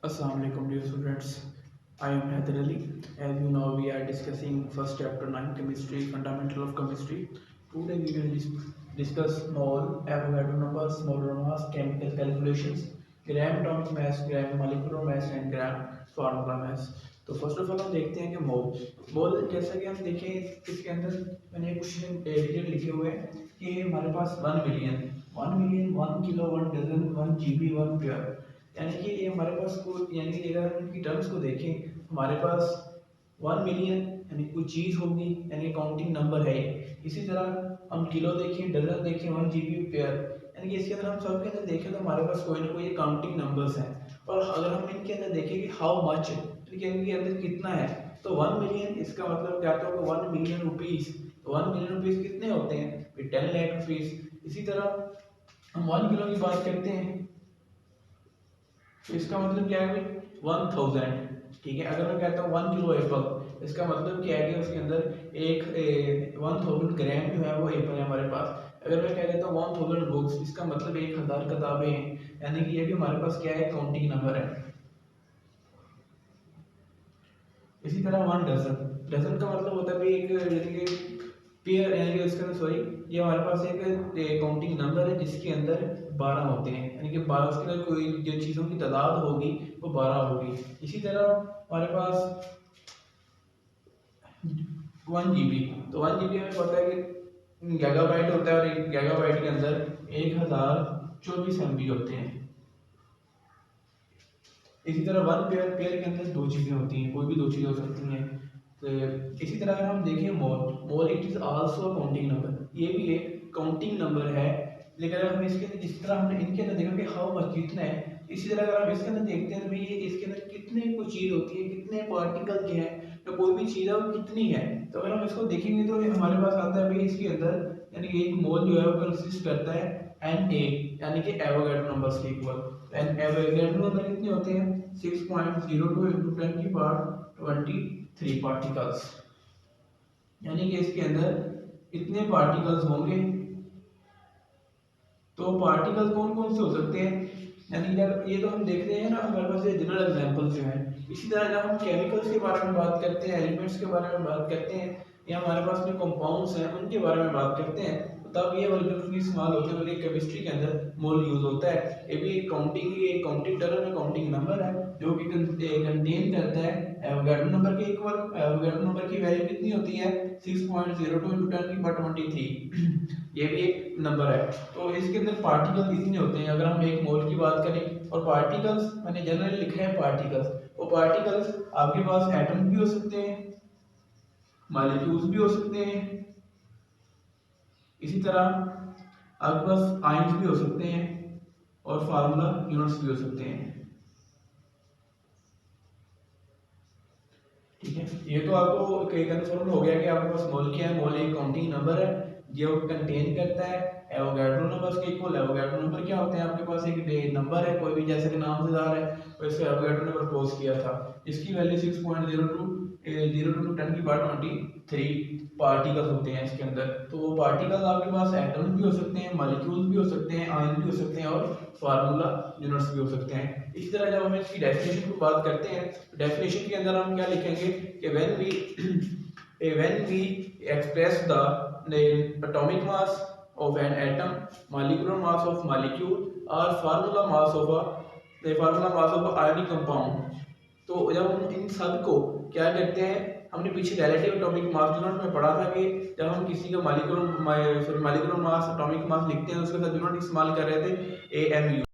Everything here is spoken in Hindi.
Assalamualaikum dear students. I am Haider Ali. As you know, we are discussing first chapter 9 chemistry, fundamental of chemistry. Today we will discuss mole, Avogadro numbers, molar mass, chemical calculations, gram atomic mass, gram molecular mass and gram formula mass. तो फर्स्ट ऑफ ऑल हम देखते हैं कि मोल जैसा कि हम देखें इसके अंदर मैंने क्वेश्चन डिटेल लिखे हुए हैं कि हमारे पास 1 million 1 kilo 1 dozen 1 GB 1 pair, यानी कि ये हमारे पास को यानी कि अगर हम इनकी टर्म्स को देखें हमारे पास 1 मिलियन यानी कुछ चीज़ होगी, यानी काउंटिंग नंबर है। इसी तरह हम किलो देखें, डजन देखें, 1 जीबी पेयर, यानी कि इसके अंदर हम सब के अंदर देखें तो हमारे पास कोई ना कोई काउंटिंग नंबर्स हैं। और अगर हम इनके अंदर देखें कि हाउ मच, इनके अंदर कितना है, तो 1 मिलियन इसका मतलब क्या होगा 1 मिलियन रुपीज़। तो 1 मिलियन रुपीज़ कितने होते हैं, 10 लाख रुपीज़। इसी तरह हम 1 किलो की बात करते हैं तो इसका मतलब क्या है भाई 1000। ठीक है, अगर मैं कहता हूँ 1 किलो एप्पल, इसका मतलब क्या है कि उसके अंदर एक 1000 ग्राम जो है वो एप्पल है हमारे पास। अगर मैं कह देता हूँ 1000 बुक्स, इसका मतलब 1000 किताबें हैं, यानी कि ये भी हमारे पास क्या है काउंटिंग नंबर है। इसी तरह 1 डजन, डजन का मतलब होता है भाई एक यानी कि पेयर, यानी कि उसका सॉरी ये हमारे पास एक काउंटिंग नंबर है जिसके अंदर 12 होते हैं, यानी कि 12 उसके अंदर कोई जो चीज़ों की तादाद होगी वो 12 होगी। इसी तरह हमारे पास 1 जीबी, तो 1 जीबी हमें पता है कि गीगाबाइट होता है और एक गीगाबाइट के अंदर 1024 MB होते हैं। इसी तरह 1 पेयर, पेयर के अंदर दो चीज़ें होती हैं, कोई भी दो चीज़ें हो सकती हैं। तो इसी तरह अगर हम देखें mole it is also counting number, ये भी एक काउंटिंग नंबर है। लेकिन अगर हम इसके अंदर जिस तरह हमने इनके अंदर देखा कि हाउ मच कितना है, इसी तरह अगर हम इसके अंदर देखते हैं तो भाई ये इसके अंदर कितने कोई चीज़ होती है, कितने पार्टिकल के हैं, या कोई भी चीज़ है वो कितनी है। तो अगर हम इसको देखेंगे तो हमारे पास आता है भाई इसके अंदर, यानी कि एक मोल जो है वो कंसिस्ट करता है Na, यानी कि एवोगैड्रो नंबर्स के इक्वल। एंड एवोगैड्रो नंबर कितने होते हैं 6.02 इंटू 10 की पावर 23 पार्टिकल्स, यानी कि इसके अंदर इतने पार्टिकल्स होंगे। तो पार्टिकल कौन कौन से हो सकते हैं, यानी जब ये तो हम देख रहे हैं ना हमारे पास ये जनरल एग्जांपल्स जो हैं। इसी तरह जब हम केमिकल्स के बारे में बात करते हैं, एलिमेंट्स के बारे में बात करते हैं, या हमारे पास में कंपाउंड्स हैं उनके बारे में बात करते हैं, तो तब ये वाले जो इस्तेमाल होते हैं, बल्कि केमिस्ट्री के अंदर मोल यूज होता है। ये भी एक काउंटिंग टर्म है, काउंटिंग नंबर है जो कि कंटेन करता है एवोगाड्रो नंबर के इक्वल। एवोगाड्रो नंबर की वैल्यू कितनी होती है 6.02 इंटू 10 की पावर 23, ये भी एक नंबर है। तो इसके अंदर पार्टिकल कितने होते हैं, अगर हम एक मोल की बात करें, और पार्टिकल्स मैंने जनरली लिखा है पार्टिकल्स, वो पार्टिकल्स आपके पास एटम भी हो सकते हैं, मॉलिक्यूल्स भी हो सकते हैं, इसी तरह आपके पास आयंस भी हो सकते हैं, और फार्मूला यूनिट्स भी हो सकते हैं। ठीक है, ये तो आपको कन्फर्म हो गया कि आपके पास मोल क्या है। मोल एक काउंटिंग नंबर है जो कंटेन करता है एवोगाड्रो नंबर्स के इक्वल। एवोगाड्रो नंबर क्या होते हैं, आपके पास एक नंबर है कोई भी, जैसे कि नाम से जा रहा है वैसे एवोगाड्रो ने प्रपोज किया था, इसकी वैल्यू 6.02 टू 10 की पावर 23 पार्टिकल्स होते हैं इसके अंदर। तो वो पार्टिकल्स आपके पास एटम भी हो सकते हैं, मॉलिक्यूल्स भी हो सकते हैं, आयन भी हो सकते हैं, और फार्मूला यूनिट्स भी हो सकते हैं। इसी तरह जब हम इसकी डेफिनेशन की बात करते हैं, डेफिनेशन के अंदर हम क्या लिखेंगे कि when we express the atomic mass of an atom, molecular mass of molecule, or formula mass of a ionic compound, तो जब हम इन सब को क्या करते हैं, हमने पीछे रिलेटिव एटॉमिक मास यूनिट में पढ़ा था कि जब हम किसी का मॉलिक्यूलर मास एटॉमिक मास लिखते हैं उसके साथ यूनिट इस्तेमाल कर रहे थे AMU।